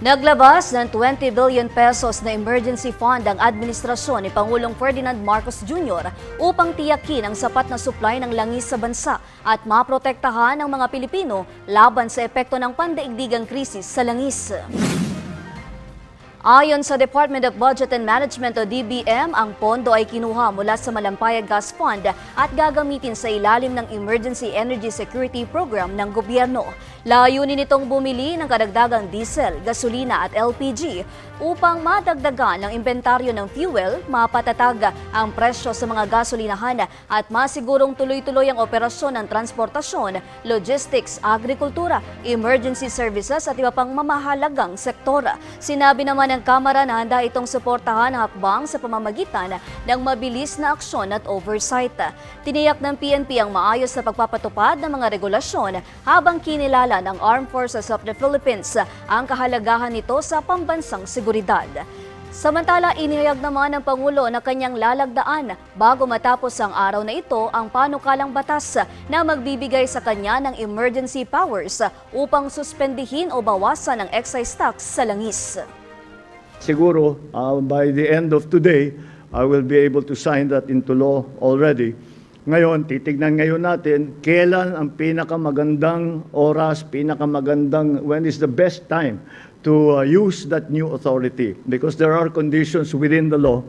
Naglabas ng 20 billion pesos na emergency fund ang administrasyon ni Pangulong Ferdinand Marcos Jr. upang tiyakin ang sapat na supply ng langis sa bansa at maprotektahan ang mga Pilipino laban sa epekto ng pandaigdigang krisis sa langis. Ayon sa Department of Budget and Management o DBM, ang pondo ay kinuha mula sa Malampayag Gas Fund at gagamitin sa ilalim ng Emergency Energy Security Program ng gobyerno. Layunin nitong bumili ng karagdagang diesel, gasolina at LPG upang madagdagan ang inventaryo ng fuel, mapatatag ang presyo sa mga gasolinahan at masigurong tuloy-tuloy ang operasyon ng transportasyon, logistics, agrikultura, emergency services at iba pang mamahalagang sektor. Sinabi naman ng Kamara na handa itong suportahan ang hakbang sa pamamagitan ng mabilis na aksyon at oversight. Tiniyak ng PNP ang maayos na pagpapatupad ng mga regulasyon habang kinilala ng Armed Forces of the Philippines ang kahalagahan nito sa pambansang seguridad. Samantala, inihayag naman ng Pangulo na kanyang lalagdaan bago matapos ang araw na ito ang panukalang batas na magbibigay sa kanya ng emergency powers upang suspendihin o bawasan ang excise tax sa langis. Siguro, by the end of today, I will be able to sign that into law already. Ngayon, titignan ngayon natin kailan ang pinakamagandang oras, when is the best time to use that new authority. Because there are conditions within the law